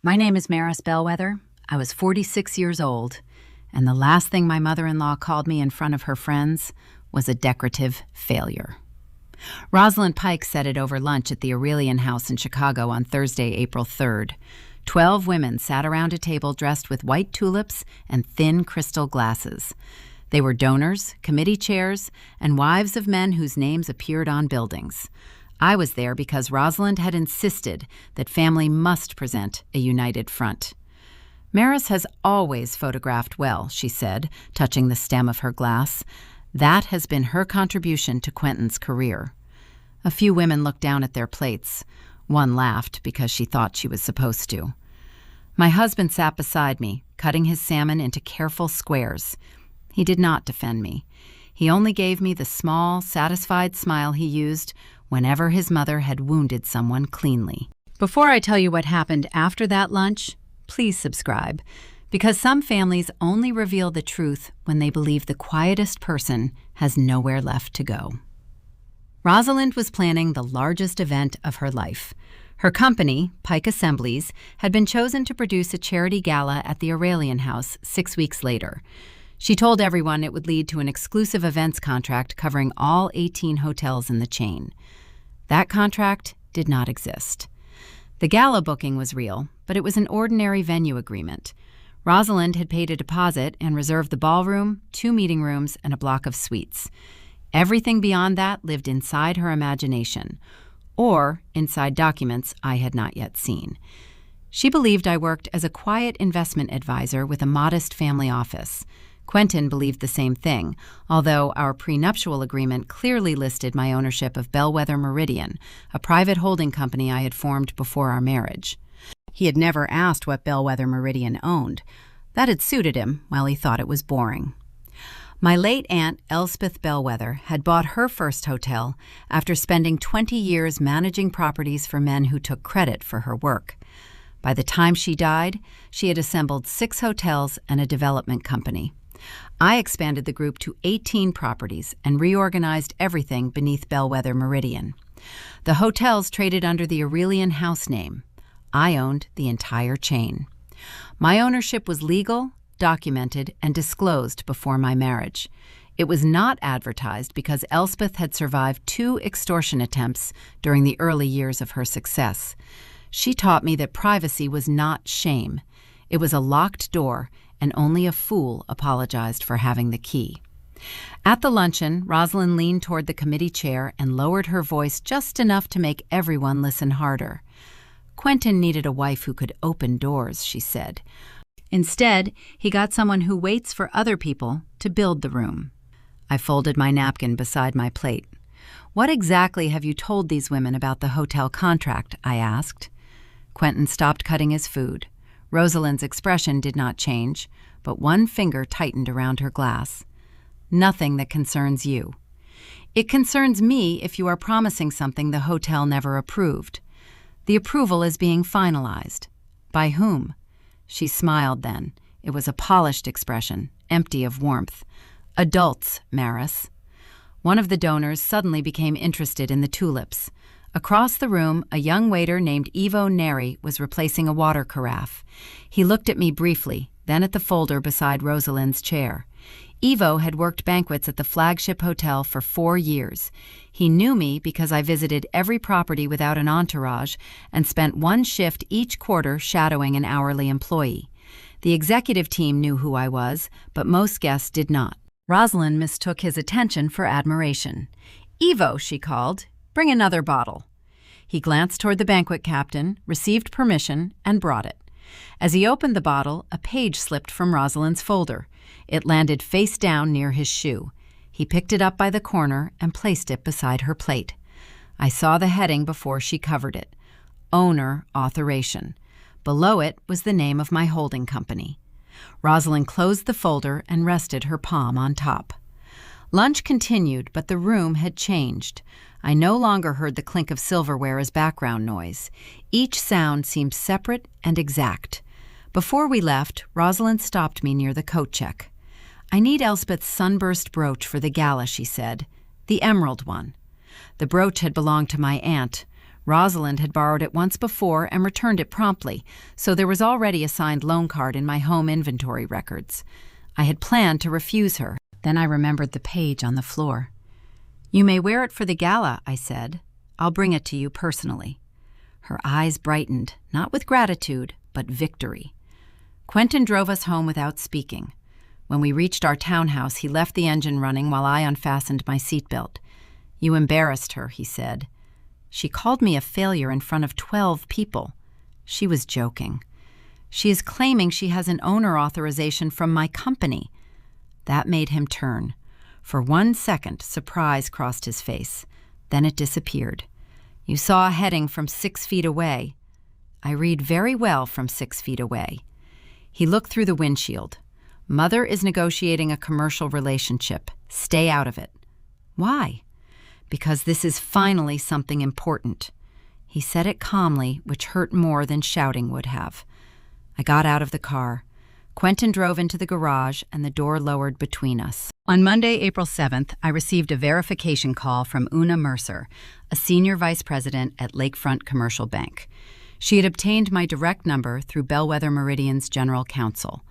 My name is Maris Bellwether. I was 46 years old, and the last thing my mother-in-law called me in front of her friends was a decorative failure. Rosalind Pike said it over lunch at the Aurelian House in Chicago on Thursday, April 3rd. 12 women sat around a table dressed with white tulips and thin crystal glasses. They were donors, committee chairs, and wives of men whose names appeared on buildings. I was there because Rosalind had insisted that family must present a united front. Maris has always photographed well, she said, touching the stem of her glass. That has been her contribution to Quentin's career. A few women looked down at their plates. One laughed because she thought she was supposed to. My husband sat beside me, cutting his salmon into careful squares. He did not defend me. He only gave me the small, satisfied smile he used whenever his mother had wounded someone cleanly. Before I tell you what happened after that lunch, please subscribe, because some families only reveal the truth when they believe the quietest person has nowhere left to go. Rosalind was planning the largest event of her life. Her company, Pike Assemblies, had been chosen to produce a charity gala at the Aurelian House 6 weeks later. She told everyone it would lead to an exclusive events contract covering all 18 hotels in the chain. That contract did not exist. The gala booking was real, but it was an ordinary venue agreement. Rosalind had paid a deposit and reserved the ballroom, 2 meeting rooms, and a block of suites. Everything beyond that lived inside her imagination, or inside documents I had not yet seen. She believed I worked as a quiet investment advisor with a modest family office. Quentin believed the same thing, although our prenuptial agreement clearly listed my ownership of Bellwether Meridian, a private holding company I had formed before our marriage. He had never asked what Bellwether Meridian owned. That had suited him, while he thought it was boring. My late aunt, Elspeth Bellwether, had bought her first hotel after spending 20 years managing properties for men who took credit for her work. By the time she died, she had assembled 6 hotels and a development company. I expanded the group to 18 properties and reorganized everything beneath Bellwether Meridian. The hotels traded under the Aurelian House name. I owned the entire chain. My ownership was legal, documented, and disclosed before my marriage. It was not advertised because Elspeth had survived 2 extortion attempts during the early years of her success. She taught me that privacy was not shame. It was a locked door, and only a fool apologized for having the key. At the luncheon, Rosalind leaned toward the committee chair and lowered her voice just enough to make everyone listen harder. Quentin needed a wife who could open doors, she said. Instead, he got someone who waits for other people to build the room. I folded my napkin beside my plate. What exactly have you told these women about the hotel contract? I asked. Quentin stopped cutting his food. Rosalind's expression did not change, but one finger tightened around her glass. Nothing that concerns you. It concerns me if you are promising something the hotel never approved. The approval is being finalized. By whom? She smiled then. It was a polished expression, empty of warmth. Adults, Maris. One of the donors suddenly became interested in the tulips. Across the room, a young waiter named Ivo Neri was replacing a water carafe. He looked at me briefly, then at the folder beside Rosalind's chair. Ivo had worked banquets at the flagship hotel for 4 years. He knew me because I visited every property without an entourage and spent 1 shift each quarter shadowing an hourly employee. The executive team knew who I was, but most guests did not. Rosalind mistook his attention for admiration. "Ivo," she called. "Bring another bottle." He glanced toward the banquet captain, received permission, and brought it. As he opened the bottle, a page slipped from Rosalind's folder. It landed face down near his shoe. He picked it up by the corner and placed it beside her plate. I saw the heading before she covered it. Owner Authorization. Below it was the name of my holding company. Rosalind closed the folder and rested her palm on top. Lunch continued, but the room had changed. I no longer heard the clink of silverware as background noise. Each sound seemed separate and exact. Before we left, Rosalind stopped me near the coat check. "I need Elspeth's sunburst brooch for the gala," she said. "The emerald one." The brooch had belonged to my aunt. Rosalind had borrowed it once before and returned it promptly, so there was already a signed loan card in my home inventory records. I had planned to refuse her. Then I remembered the page on the floor. "You may wear it for the gala," I said. "I'll bring it to you personally." Her eyes brightened, not with gratitude, but victory. Quentin drove us home without speaking. When we reached our townhouse, he left the engine running while I unfastened my seatbelt. "You embarrassed her," he said. "She called me a failure in front of 12 people. She was joking. She is claiming she has an owner authorization from my company." That made him turn. For 1 second, surprise crossed his face. Then it disappeared. "You saw a heading from 6 feet away." "I read very well from 6 feet away." He looked through the windshield. "Mother is negotiating a commercial relationship. Stay out of it." "Why?" "Because this is finally something important." He said it calmly, which hurt more than shouting would have. I got out of the car. Quentin drove into the garage, and the door lowered between us. On Monday, April 7th, I received a verification call from Una Mercer, a senior vice president at Lakefront Commercial Bank. She had obtained my direct number through Bellwether Meridian's general counsel.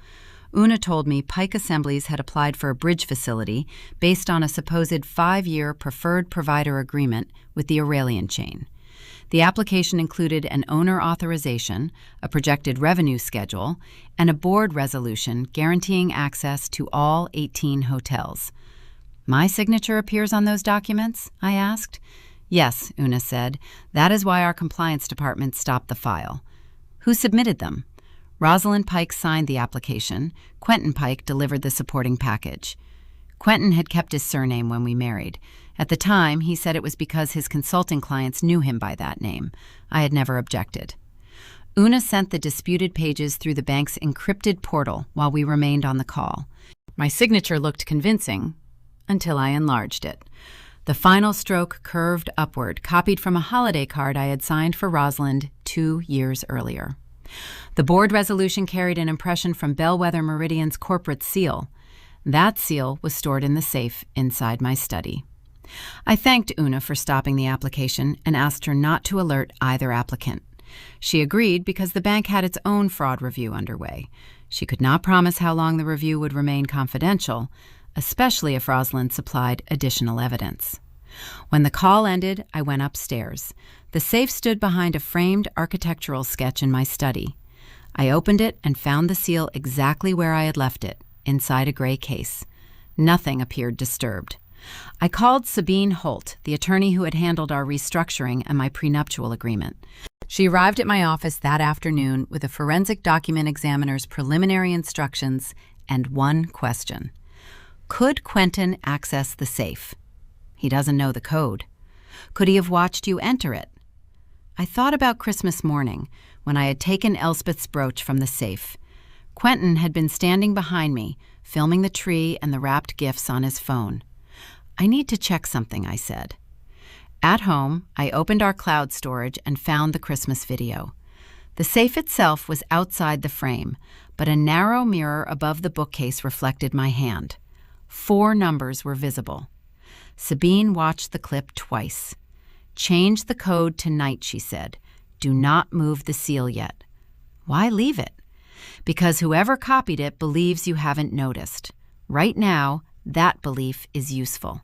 Una told me Pike Assemblies had applied for a bridge facility based on a supposed 5-year preferred provider agreement with the Aurelian chain. The application included an owner authorization, a projected revenue schedule, and a board resolution guaranteeing access to all 18 hotels. "My signature appears on those documents?" I asked. "Yes," Una said. "That is why our compliance department stopped the file." "Who submitted them?" Rosalind Pike signed the application. Quentin Pike delivered the supporting package. Quentin had kept his surname when we married. At the time, he said it was because his consulting clients knew him by that name. I had never objected. Una sent the disputed pages through the bank's encrypted portal while we remained on the call. My signature looked convincing until I enlarged it. The final stroke curved upward, copied from a holiday card I had signed for Rosalind 2 years earlier. The board resolution carried an impression from Bellwether Meridian's corporate seal. That seal was stored in the safe inside my study. I thanked Una for stopping the application and asked her not to alert either applicant. She agreed because the bank had its own fraud review underway. She could not promise how long the review would remain confidential, especially if Rosalind supplied additional evidence. When the call ended, I went upstairs. The safe stood behind a framed architectural sketch in my study. I opened it and found the seal exactly where I had left it, inside a gray case. Nothing appeared disturbed. I called Sabine Holt, the attorney who had handled our restructuring and my prenuptial agreement. She arrived at my office that afternoon with a forensic document examiner's preliminary instructions and one question. Could Quentin access the safe? He doesn't know the code. Could he have watched you enter it? I thought about Christmas morning, when I had taken Elspeth's brooch from the safe. Quentin had been standing behind me, filming the tree and the wrapped gifts on his phone. I need to check something, I said. At home, I opened our cloud storage and found the Christmas video. The safe itself was outside the frame, but a narrow mirror above the bookcase reflected my hand. 4 numbers were visible. Sabine watched the clip twice. Change the code to night, she said. Do not move the seal yet. Why leave it? Because whoever copied it believes you haven't noticed. Right now, that belief is useful.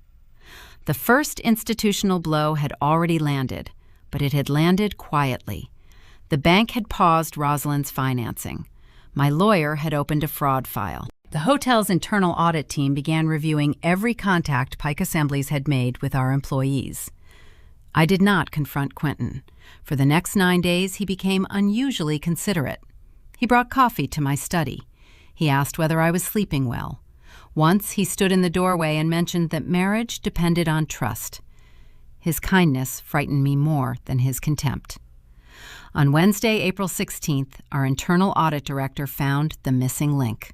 The first institutional blow had already landed, but it had landed quietly. The bank had paused Rosalind's financing. My lawyer had opened a fraud file. The hotel's internal audit team began reviewing every contact Pike Assemblies had made with our employees. I did not confront Quentin. For the next 9 days, he became unusually considerate. He brought coffee to my study. He asked whether I was sleeping well. Once he stood in the doorway and mentioned that marriage depended on trust. His kindness frightened me more than his contempt. On Wednesday, April 16th, our internal audit director found the missing link.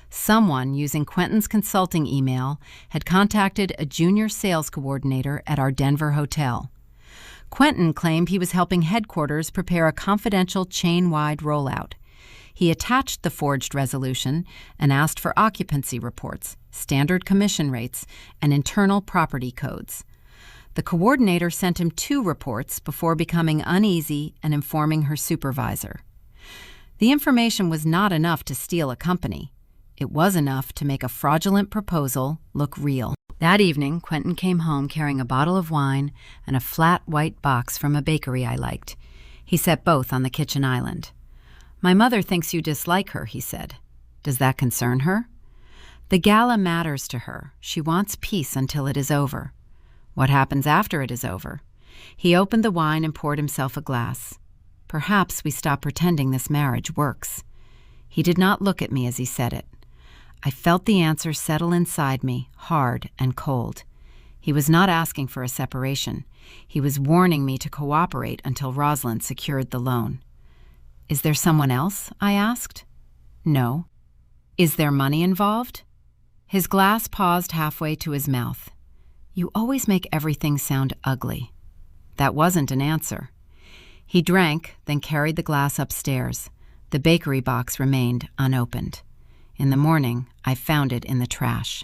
Someone using Quentin's consulting email had contacted a junior sales coordinator at our Denver hotel. Quentin claimed he was helping headquarters prepare a confidential chain-wide rollout. He attached the forged resolution and asked for occupancy reports, standard commission rates, and internal property codes. The coordinator sent him 2 reports before becoming uneasy and informing her supervisor. The information was not enough to steal a company. It was enough to make a fraudulent proposal look real. That evening, Quentin came home carrying a bottle of wine and a flat white box from a bakery I liked. He set both on the kitchen island. "My mother thinks you dislike her," he said. "Does that concern her?" "The gala matters to her. She wants peace until it is over." "What happens after it is over?" He opened the wine and poured himself a glass. "Perhaps we stop pretending this marriage works." He did not look at me as he said it. I felt the answer settle inside me, hard and cold. He was not asking for a separation. He was warning me to cooperate until Rosalind secured the loan. "Is there someone else?" I asked. "No." "Is there money involved?" His glass paused halfway to his mouth. "You always make everything sound ugly." That wasn't an answer. He drank, then carried the glass upstairs. The bakery box remained unopened. In the morning, I found it in the trash.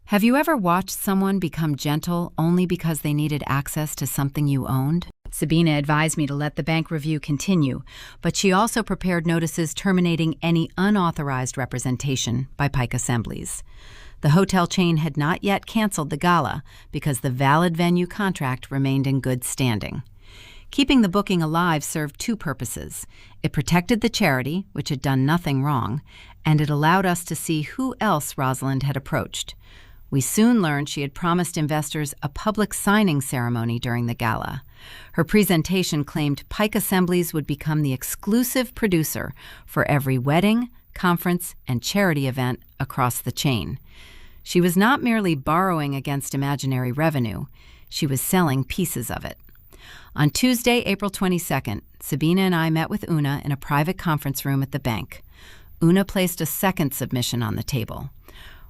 Have you ever watched someone become gentle only because they needed access to something you owned? Sabina advised me to let the bank review continue, but she also prepared notices terminating any unauthorized representation by Pike Assemblies. The hotel chain had not yet canceled the gala because the valid venue contract remained in good standing. Keeping the booking alive served 2 purposes. It protected the charity, which had done nothing wrong, and it allowed us to see who else Rosalind had approached. We soon learned she had promised investors a public signing ceremony during the gala. Her presentation claimed Pike Assemblies would become the exclusive producer for every wedding, conference, and charity event across the chain. She was not merely borrowing against imaginary revenue, she was selling pieces of it. On Tuesday, April 22nd, Sabina and I met with Una in a private conference room at the bank. Una placed a second submission on the table.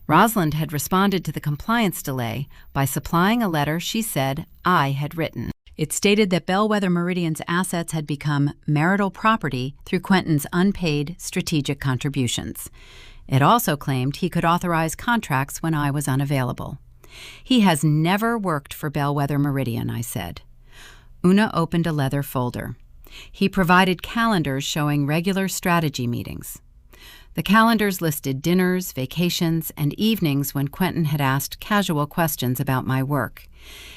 Rosalind had responded to the compliance delay by supplying a letter she said I had written. It stated that Bellwether Meridian's assets had become marital property through Quentin's unpaid strategic contributions. It also claimed he could authorize contracts when I was unavailable. "He has never worked for Bellwether Meridian," I said. Una opened a leather folder. He provided calendars showing regular strategy meetings. The calendars listed dinners, vacations, and evenings when Quentin had asked casual questions about my work.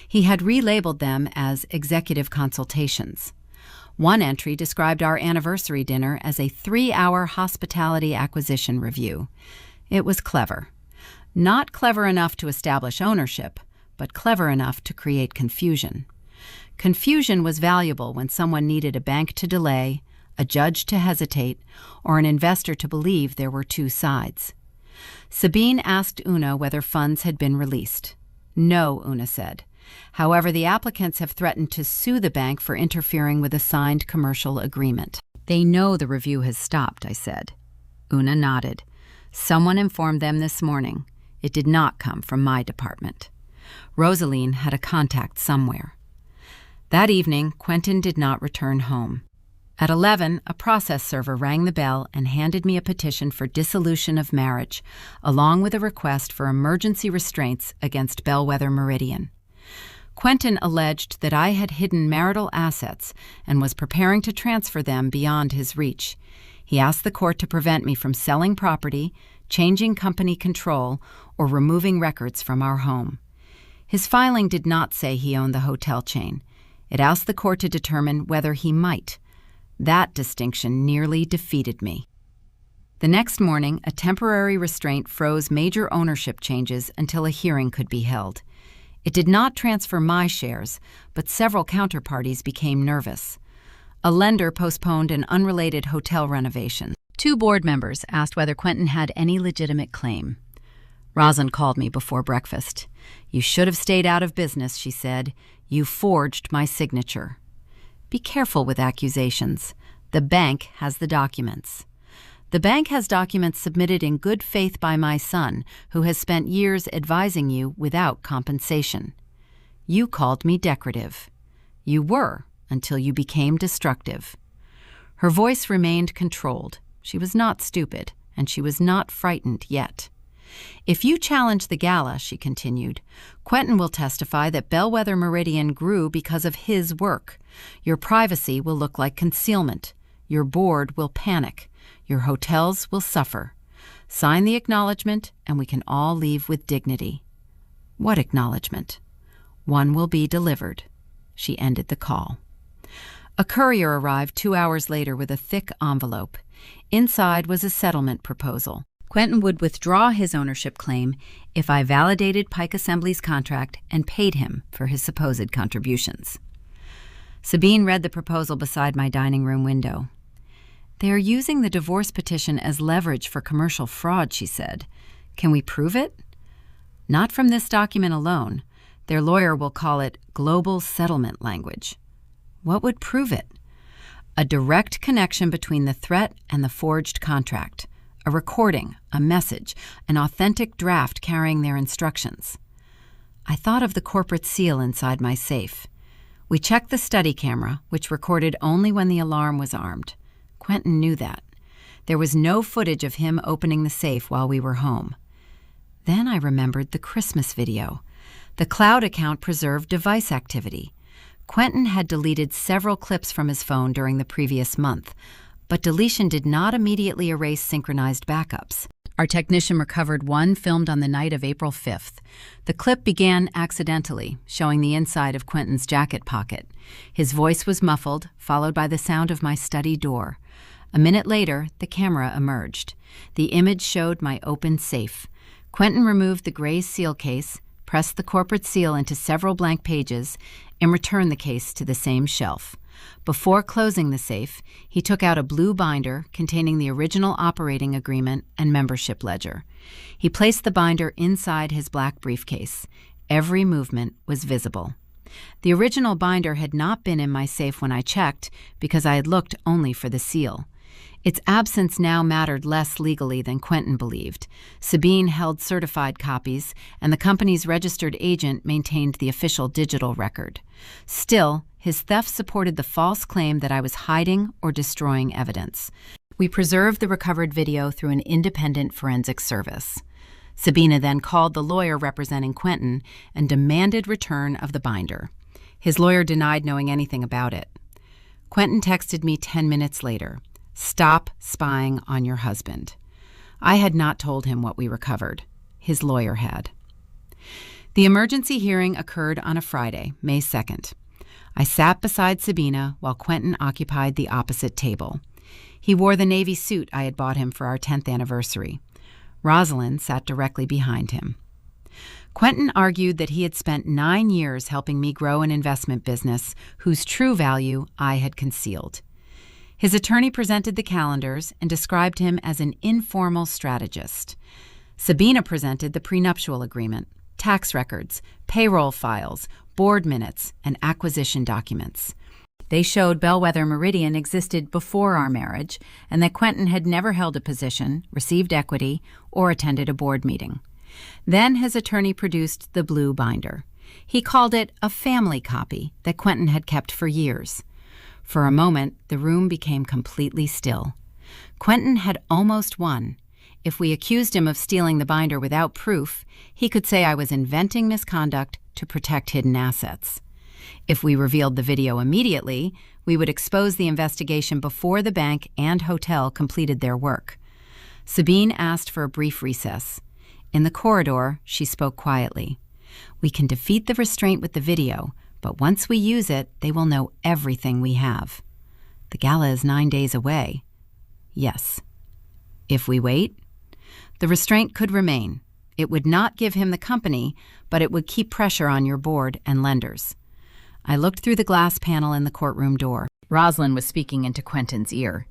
He had relabeled them as executive consultations. One entry described our anniversary dinner as a 3-hour hospitality acquisition review. It was clever. Not clever enough to establish ownership, but clever enough to create confusion. Confusion was valuable when someone needed a bank to delay, a judge to hesitate, or an investor to believe there were 2 sides. Sabine asked Una whether funds had been released. "No," Una said. "However, the applicants have threatened to sue the bank for interfering with a signed commercial agreement." "They know the review has stopped," I said. Una nodded. "Someone informed them this morning. It did not come from my department." Rosaline had a contact somewhere. That evening, Quentin did not return home. At 11, a process server rang the bell and handed me a petition for dissolution of marriage, along with a request for emergency restraints against Bellwether Meridian. Quentin alleged that I had hidden marital assets and was preparing to transfer them beyond his reach. He asked the court to prevent me from selling property, changing company control, or removing records from our home. His filing did not say he owned the hotel chain. It asked the court to determine whether he might. That distinction nearly defeated me. The next morning, a temporary restraint froze major ownership changes until a hearing could be held. It did not transfer my shares, but several counterparties became nervous. A lender postponed an unrelated hotel renovation. 2 board members asked whether Quentin had any legitimate claim. Rosalind called me before breakfast. "You should have stayed out of business," she said. "You forged my signature." Be careful with accusations. The bank has the documents. The bank has documents submitted in good faith by my son, who has spent years advising you without compensation. You called me decorative. You were, until you became destructive. Her voice remained controlled. She was not stupid, and she was not frightened yet. If you challenge the gala, she continued, Quentin will testify that Bellwether Meridian grew because of his work. Your privacy will look like concealment. Your board will panic. Your hotels will suffer. Sign the acknowledgement, and we can all leave with dignity. What acknowledgement? One will be delivered. She ended the call. A courier arrived 2 hours later with a thick envelope. Inside was a settlement proposal. Quentin would withdraw his ownership claim if I validated Pike Assembly's contract and paid him for his supposed contributions. Sabine read the proposal beside my dining room window. They are using the divorce petition as leverage for commercial fraud, she said. Can we prove it? Not from this document alone. Their lawyer will call it global settlement language. What would prove it? A direct connection between the threat and the forged contract. A recording, a message, an authentic draft carrying their instructions. I thought of the corporate seal inside my safe. We checked the study camera, which recorded only when the alarm was armed. Quentin knew that. There was no footage of him opening the safe while we were home. Then I remembered the Christmas video. The cloud account preserved device activity. Quentin had deleted several clips from his phone during the previous month, but deletion did not immediately erase synchronized backups. Our technician recovered one filmed on the night of April 5th. The clip began accidentally, showing the inside of Quentin's jacket pocket. His voice was muffled, followed by the sound of my study door. A minute later, the camera emerged. The image showed my open safe. Quentin removed the gray seal case, pressed the corporate seal into several blank pages, and returned the case to the same shelf. Before closing the safe, he took out a blue binder containing the original operating agreement and membership ledger. He placed the binder inside his black briefcase. Every movement was visible. The original binder had not been in my safe when I checked because I had looked only for the seal. Its absence now mattered less legally than Quentin believed. Sabine held certified copies, and the company's registered agent maintained the official digital record. Still, his theft supported the false claim that I was hiding or destroying evidence. We preserved the recovered video through an independent forensic service. Sabina then called the lawyer representing Quentin and demanded return of the binder. His lawyer denied knowing anything about it. Quentin texted me 10 minutes later. Stop spying on your husband. I had not told him what we recovered. His lawyer had. The emergency hearing occurred on a Friday, May 2nd. I sat beside Sabina while Quentin occupied the opposite table. He wore the navy suit I had bought him for our 10th anniversary. Rosalind sat directly behind him. Quentin argued that he had spent 9 years helping me grow an investment business whose true value I had concealed. His attorney presented the calendars and described him as an informal strategist. Sabina presented the prenuptial agreement, tax records, payroll files, board minutes, and acquisition documents. They showed Bellwether Meridian existed before our marriage and that Quentin had never held a position, received equity, or attended a board meeting. Then his attorney produced the blue binder. He called it a family copy that Quentin had kept for years. For a moment, the room became completely still. Quentin had almost won. If we accused him of stealing the binder without proof, he could say I was inventing misconduct to protect hidden assets. If we revealed the video immediately, we would expose the investigation before the bank and hotel completed their work. Sabine asked for a brief recess. In the corridor, she spoke quietly. We can defeat the restraint with the video, but once we use it, they will know everything we have. The gala is 9 days away. Yes. If we wait, the restraint could remain. It would not give him the company, but it would keep pressure on your board and lenders. I looked through the glass panel in the courtroom door. Rosalind was speaking into Quentin's ear.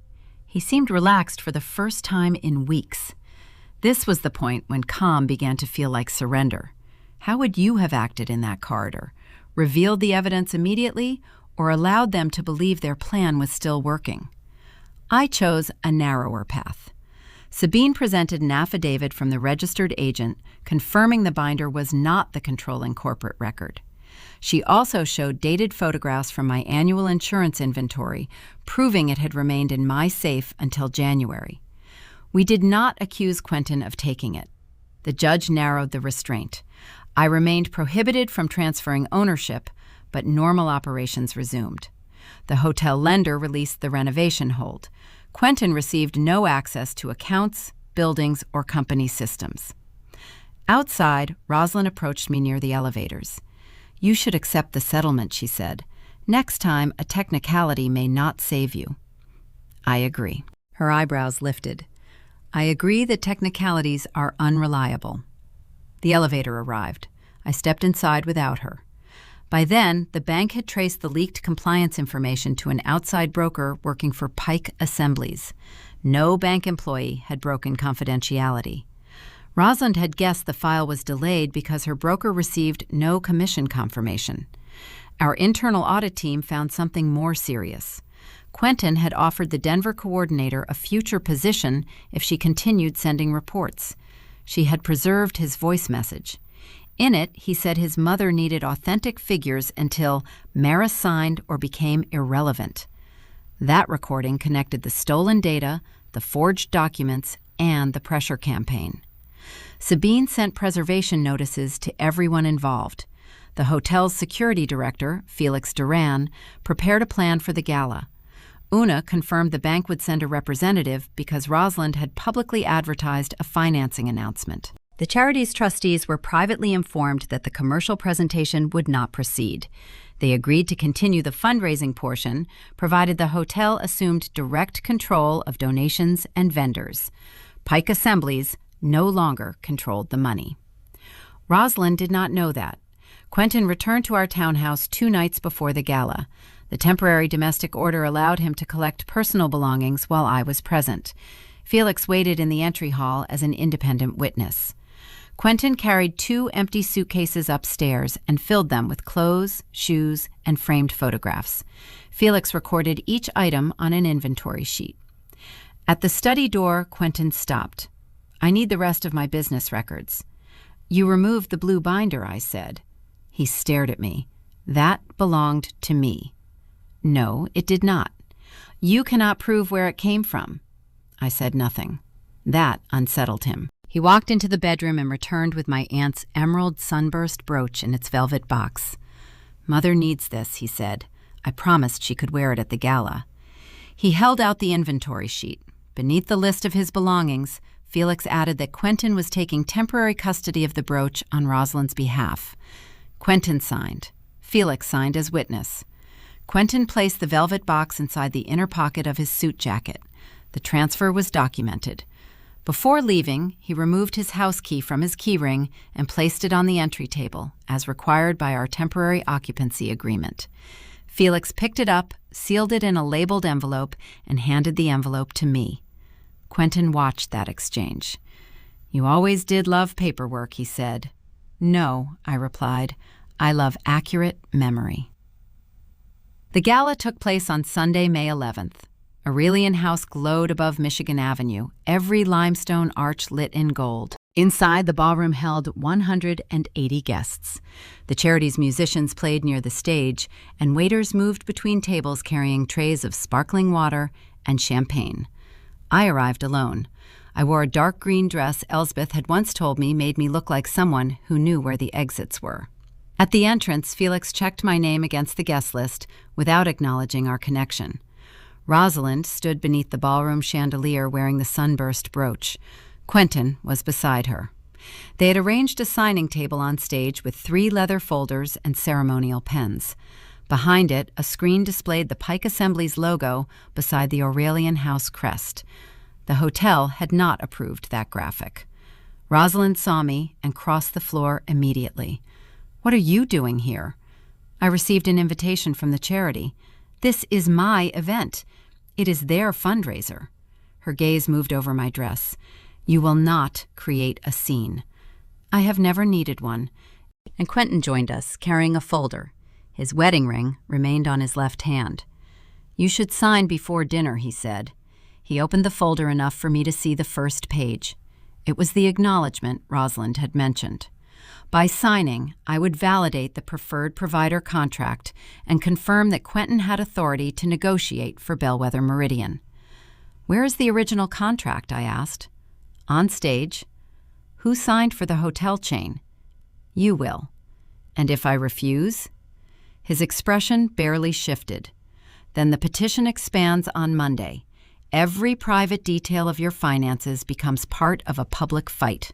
He seemed relaxed for the first time in weeks. This was the point when calm began to feel like surrender. How would you have acted in that corridor? Revealed the evidence immediately, or allowed them to believe their plan was still working? I chose a narrower path. Sabine presented an affidavit from the registered agent confirming the binder was not the controlling corporate record. She also showed dated photographs from my annual insurance inventory, proving it had remained in my safe until January. We did not accuse Quentin of taking it. The judge narrowed the restraint. I remained prohibited from transferring ownership, but normal operations resumed. The hotel lender released the renovation hold. Quentin received no access to accounts, buildings, or company systems. Outside, Rosalind approached me near the elevators. "You should accept the settlement," she said. "Next time, a technicality may not save you." I agree. Her eyebrows lifted. I agree that technicalities are unreliable. The elevator arrived. I stepped inside without her. By then, the bank had traced the leaked compliance information to an outside broker working for Pike Assemblies. No bank employee had broken confidentiality. Rosalind had guessed the file was delayed because her broker received no commission confirmation. Our internal audit team found something more serious. Quentin had offered the Denver coordinator a future position if she continued sending reports. She had preserved his voice message. In it, he said his mother needed authentic figures until Maris signed or became irrelevant. That recording connected the stolen data, the forged documents, and the pressure campaign. Sabine sent preservation notices to everyone involved. The hotel's security director, Felix Duran, prepared a plan for the gala. Una confirmed the bank would send a representative because Rosalind had publicly advertised a financing announcement. The charity's trustees were privately informed that the commercial presentation would not proceed. They agreed to continue the fundraising portion, provided the hotel assumed direct control of donations and vendors. Pike Assemblies no longer controlled the money. Rosalind did not know that. Quentin returned to our townhouse 2 nights before the gala. The temporary domestic order allowed him to collect personal belongings while I was present. Felix waited in the entry hall as an independent witness. Quentin carried 2 empty suitcases upstairs and filled them with clothes, shoes, and framed photographs. Felix recorded each item on an inventory sheet. At the study door, Quentin stopped. "I need the rest of my business records." "You removed the blue binder," I said. He stared at me. "That belonged to me." "No, it did not." "You cannot prove where it came from." I said nothing. That unsettled him. He walked into the bedroom and returned with my aunt's emerald sunburst brooch in its velvet box. "Mother needs this," he said. I promised she could wear it at the gala. He held out the inventory sheet. Beneath the list of his belongings, Felix added that Quentin was taking temporary custody of the brooch on Rosalind's behalf. Quentin signed. Felix signed as witness. Quentin placed the velvet box inside the inner pocket of his suit jacket. The transfer was documented. Before leaving, he removed his house key from his keyring and placed it on the entry table, as required by our temporary occupancy agreement. Felix picked it up, sealed it in a labeled envelope, and handed the envelope to me. Quentin watched that exchange. "You always did love paperwork," he said. "No," I replied. "I love accurate memory." The gala took place on Sunday, May 11th. Aurelian House glowed above Michigan Avenue, every limestone arch lit in gold. Inside, the ballroom held 180 guests. The charity's musicians played near the stage, and waiters moved between tables carrying trays of sparkling water and champagne. I arrived alone. I wore a dark green dress Elsbeth had once told me made me look like someone who knew where the exits were. At the entrance, Felix checked my name against the guest list without acknowledging our connection. Rosalind stood beneath the ballroom chandelier wearing the sunburst brooch. Quentin was beside her. They had arranged a signing table on stage with 3 leather folders and ceremonial pens. Behind it, a screen displayed the Pike Assemblies logo beside the Aurelian House crest. The hotel had not approved that graphic. Rosalind saw me and crossed the floor immediately. "What are you doing here?" "I received an invitation from the charity. This is my event. It is their fundraiser." Her gaze moved over my dress. "You will not create a scene." "I have never needed one." And Quentin joined us, carrying a folder. His wedding ring remained on his left hand. "You should sign before dinner," he said. He opened the folder enough for me to see the first page. It was the acknowledgement Rosalind had mentioned. By signing, I would validate the preferred provider contract and confirm that Quentin had authority to negotiate for Bellwether Meridian. "Where is the original contract?" I asked. "On stage." Who signed for the hotel chain? You will. And if I refuse? His expression barely shifted. Then the petition expands on Monday. Every private detail of your finances becomes part of a public fight.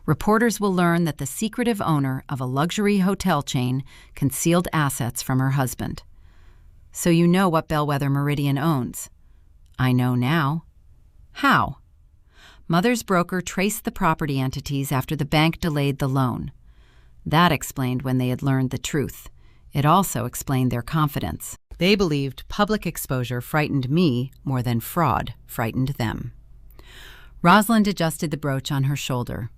Reporters will learn that the secretive owner of a luxury hotel chain concealed assets from her husband. So you know what Bellwether Meridian owns. I know now. How? Mother's broker traced the property entities after the bank delayed the loan. That explained when they had learned the truth. It also explained their confidence. They believed public exposure frightened me more than fraud frightened them. Rosalind adjusted the brooch on her shoulder.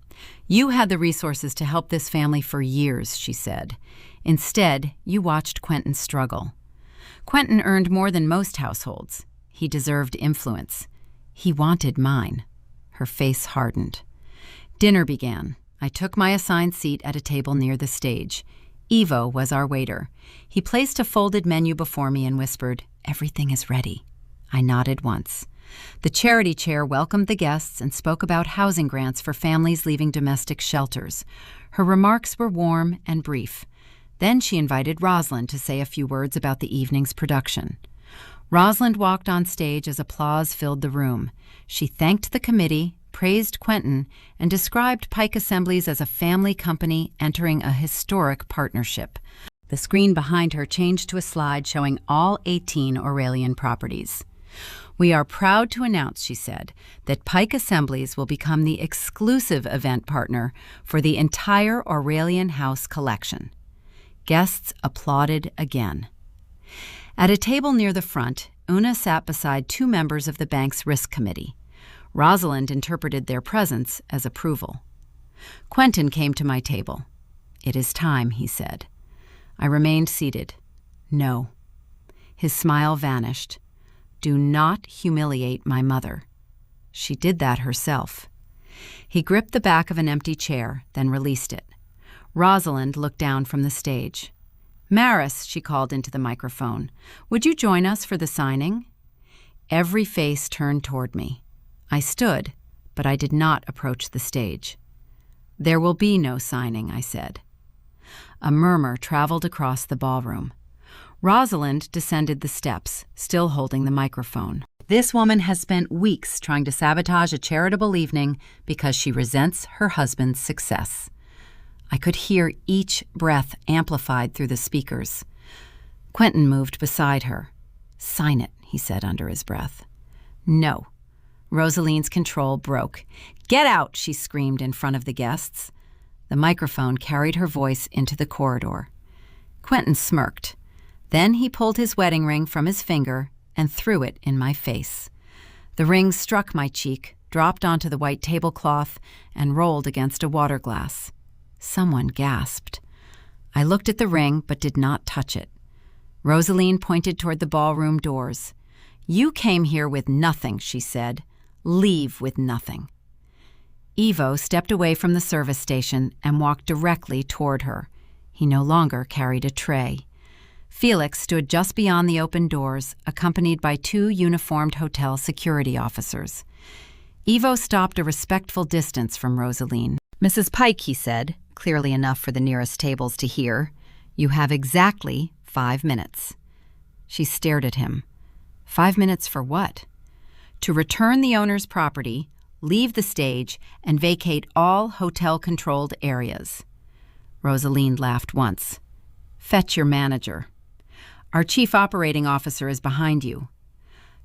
You had the resources to help this family for years, she said. Instead, you watched Quentin struggle. Quentin earned more than most households. He deserved influence. He wanted mine. Her face hardened. Dinner began. I took my assigned seat at a table near the stage. Ivo was our waiter. He placed a folded menu before me and whispered, "Everything is ready." I nodded once. The charity chair welcomed the guests and spoke about housing grants for families leaving domestic shelters. Her remarks were warm and brief. Then she invited Rosalind to say a few words about the evening's production. Rosalind walked on stage as applause filled the room. She thanked the committee, praised Quentin, and described Pike Assemblies as a family company entering a historic partnership. The screen behind her changed to a slide showing all 18 Aurelian properties. We are proud to announce, she said, that Pike Assemblies will become the exclusive event partner for the entire Aurelian House collection. Guests applauded again. At a table near the front, Una sat beside two members of the bank's risk committee. Rosalind interpreted their presence as approval. Quentin came to my table. "It is time," he said. I remained seated. "No." His smile vanished. "Do not humiliate my mother." She did that herself. He gripped the back of an empty chair, then released it. Rosalind looked down from the stage. "Maris," she called into the microphone, "would you join us for the signing?" Every face turned toward me. I stood, but I did not approach the stage. "There will be no signing," I said. A murmur traveled across the ballroom. Rosalind descended the steps, still holding the microphone. This woman has spent weeks trying to sabotage a charitable evening because she resents her husband's success. I could hear each breath amplified through the speakers. Quentin moved beside her. "Sign it," he said under his breath. "No." Rosaline's control broke. "Get out," she screamed in front of the guests. The microphone carried her voice into the corridor. Quentin smirked. Then he pulled his wedding ring from his finger and threw it in my face. The ring struck my cheek, dropped onto the white tablecloth, and rolled against a water glass. Someone gasped. I looked at the ring but did not touch it. Rosaline pointed toward the ballroom doors. "You came here with nothing," she said. "Leave with nothing." Ivo stepped away from the service station and walked directly toward her. He no longer carried a tray. Felix stood just beyond the open doors, accompanied by two uniformed hotel security officers. Ivo stopped a respectful distance from Rosaline. "Mrs. Pike," he said, clearly enough for the nearest tables to hear, "you have exactly 5 minutes." She stared at him. 5 minutes for what? To return the owner's property, leave the stage, and vacate all hotel-controlled areas. Rosaline laughed once. "Fetch your manager. Our chief operating officer is behind you."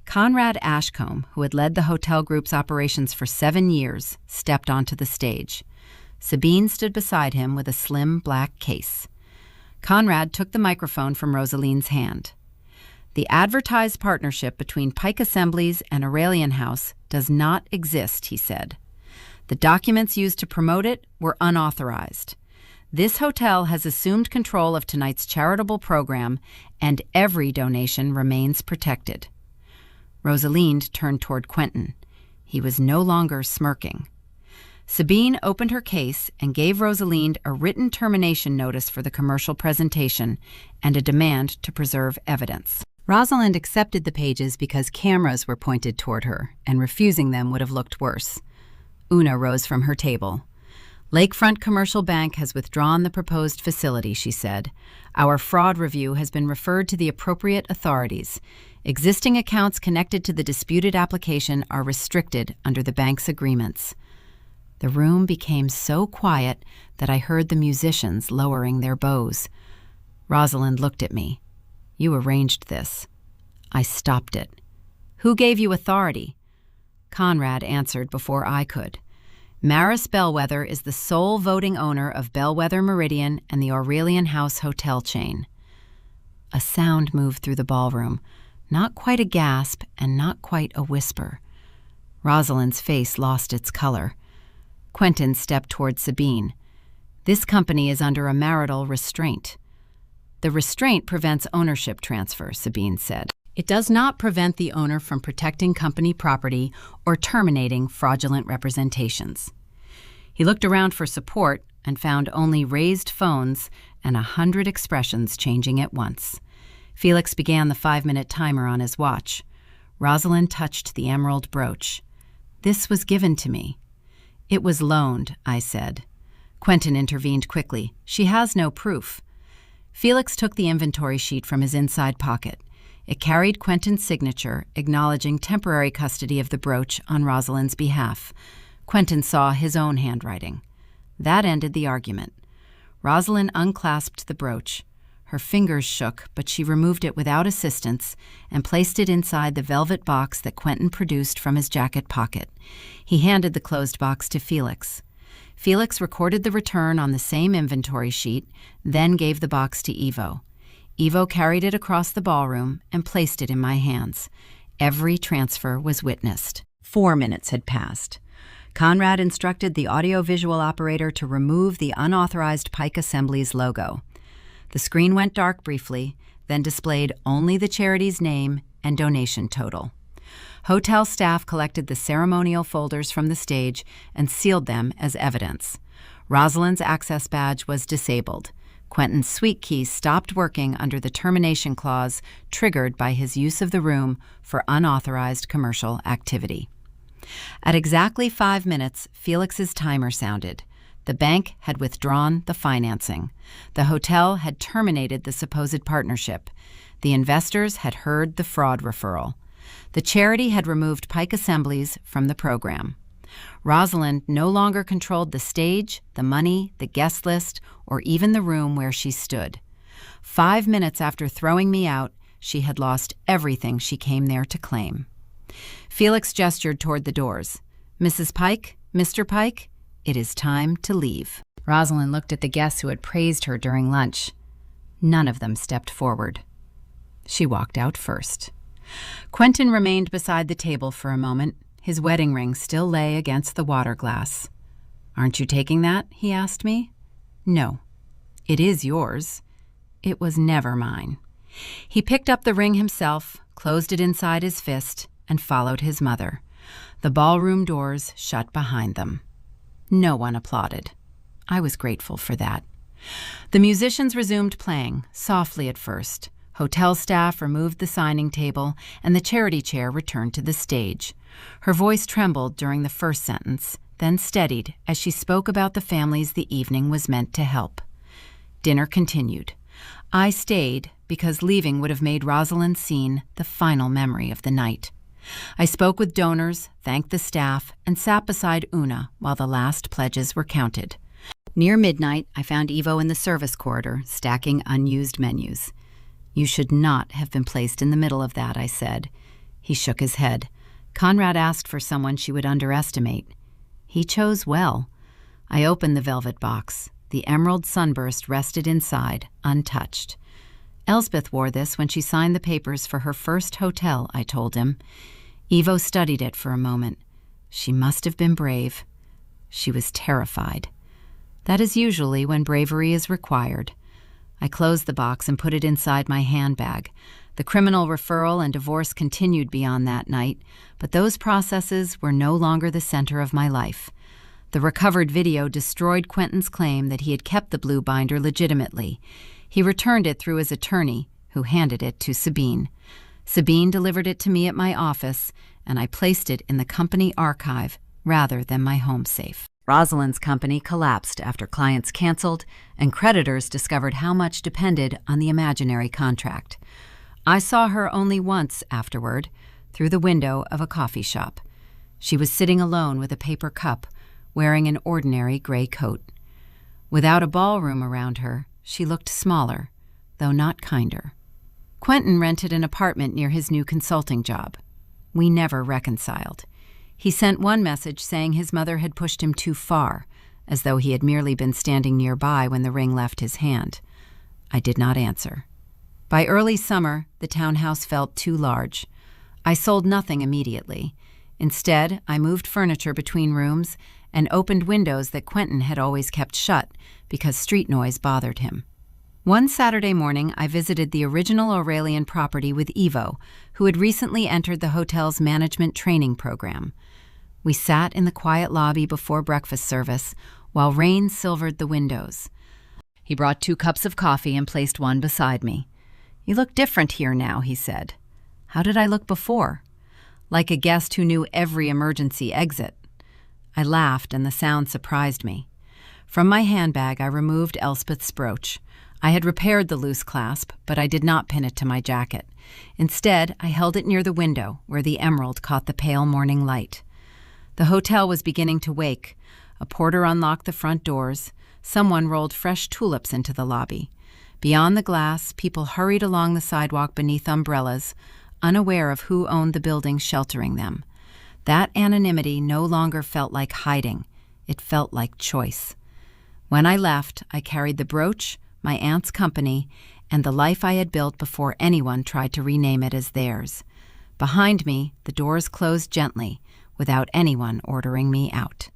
Conrad Ashcombe, who had led the hotel group's operations for 7 years, stepped onto the stage. Sabine stood beside him with a slim black case. Conrad took the microphone from Rosaline's hand. "The advertised partnership between Pike Assemblies and Aurelian House does not exist," he said. "The documents used to promote it were unauthorized. This hotel has assumed control of tonight's charitable program, and every donation remains protected." Rosalind turned toward Quentin. He was no longer smirking. Sabine opened her case and gave Rosalind a written termination notice for the commercial presentation and a demand to preserve evidence. Rosalind accepted the pages because cameras were pointed toward her, and refusing them would have looked worse. Una rose from her table. Lakefront Commercial Bank has withdrawn the proposed facility, she said. Our fraud review has been referred to the appropriate authorities. Existing accounts connected to the disputed application are restricted under the bank's agreements. The room became so quiet that I heard the musicians lowering their bows. Rosalind looked at me. You arranged this. I stopped it. Who gave you authority? Conrad answered before I could. Maris Bellwether is the sole voting owner of Bellwether Meridian and the Aurelian House hotel chain. A sound moved through the ballroom, not quite a gasp and not quite a whisper. Rosalind's face lost its color. Quentin stepped toward Sabine. This company is under a marital restraint. The restraint prevents ownership transfer, Sabine said. It does not prevent the owner from protecting company property or terminating fraudulent representations. He looked around for support and found only raised phones and 100 expressions changing at once. Felix began the 5-minute timer on his watch. Rosalind touched the emerald brooch. This was given to me. It was loaned, I said. Quentin intervened quickly. She has no proof. Felix took the inventory sheet from his inside pocket. It carried Quentin's signature, acknowledging temporary custody of the brooch on Rosalind's behalf. Quentin saw his own handwriting. That ended the argument. Rosalind unclasped the brooch. Her fingers shook, but she removed it without assistance and placed it inside the velvet box that Quentin produced from his jacket pocket. He handed the closed box to Felix. Felix recorded the return on the same inventory sheet, then gave the box to Ivo. Ivo carried it across the ballroom and placed it in my hands. Every transfer was witnessed. 4 minutes had passed. Conrad instructed the audiovisual operator to remove the unauthorized Pike Assembly's logo. The screen went dark briefly, then displayed only the charity's name and donation total. Hotel staff collected the ceremonial folders from the stage and sealed them as evidence. Rosalind's access badge was disabled. Quentin's suite key stopped working under the termination clause triggered by his use of the room for unauthorized commercial activity. At exactly 5 minutes, Felix's timer sounded. The bank had withdrawn the financing. The hotel had terminated the supposed partnership. The investors had heard the fraud referral. The charity had removed Pike Assemblies from the program. Rosalind no longer controlled the stage, the money, the guest list, or even the room where she stood. 5 minutes after throwing me out, she had lost everything she came there to claim. Felix gestured toward the doors. Mrs. Pike, Mr. Pike, it is time to leave. Rosalind looked at the guests who had praised her during lunch. None of them stepped forward. She walked out first. Quentin remained beside the table for a moment. His wedding ring still lay against the water glass. Aren't you taking that? He asked me. No. It is yours. It was never mine. He picked up the ring himself, closed it inside his fist, and followed his mother. The ballroom doors shut behind them. No one applauded. I was grateful for that. The musicians resumed playing, softly at first. Hotel staff removed the signing table, and the charity chair returned to the stage. Her voice trembled during the first sentence, then steadied as she spoke about the families the evening was meant to help. Dinner continued. I stayed because leaving would have made Rosalind's scene the final memory of the night. I spoke with donors, thanked the staff, and sat beside Una while the last pledges were counted. Near midnight, I found Ivo in the service corridor, stacking unused menus. You should not have been placed in the middle of that, I said. He shook his head. Conrad asked for someone she would underestimate. He chose well. I opened the velvet box. The emerald sunburst rested inside, untouched. Elsbeth wore this when she signed the papers for her first hotel, I told him. Ivo studied it for a moment. She must have been brave. She was terrified. That is usually when bravery is required. I closed the box and put it inside my handbag. The criminal referral and divorce continued beyond that night, but those processes were no longer the center of my life. The recovered video destroyed Quentin's claim that he had kept the blue binder legitimately. He returned it through his attorney, who handed it to Sabine. Sabine delivered it to me at my office, and I placed it in the company archive rather than my home safe. Rosalind's company collapsed after clients canceled and creditors discovered how much depended on the imaginary contract. I saw her only once afterward, through the window of a coffee shop. She was sitting alone with a paper cup, wearing an ordinary gray coat. Without a ballroom around her, she looked smaller, though not kinder. Quentin rented an apartment near his new consulting job. We never reconciled. He sent one message saying his mother had pushed him too far, as though he had merely been standing nearby when the ring left his hand. I did not answer. By early summer, the townhouse felt too large. I sold nothing immediately. Instead, I moved furniture between rooms and opened windows that Quentin had always kept shut because street noise bothered him. One Saturday morning, I visited the original Aurelian property with Ivo, who had recently entered the hotel's management training program. We sat in the quiet lobby before breakfast service while rain silvered the windows. He brought 2 cups of coffee and placed one beside me. "You look different here now," he said. "How did I look before?" "Like a guest who knew every emergency exit." I laughed, and the sound surprised me. From my handbag, I removed Elspeth's brooch. I had repaired the loose clasp, but I did not pin it to my jacket. Instead, I held it near the window, where the emerald caught the pale morning light. The hotel was beginning to wake. A porter unlocked the front doors. Someone rolled fresh tulips into the lobby. Beyond the glass, people hurried along the sidewalk beneath umbrellas, unaware of who owned the buildings sheltering them. That anonymity no longer felt like hiding. It felt like choice. When I left, I carried the brooch, my aunt's company, and the life I had built before anyone tried to rename it as theirs. Behind me, the doors closed gently, without anyone ordering me out.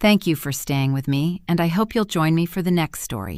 Thank you for staying with me, and I hope you'll join me for the next story.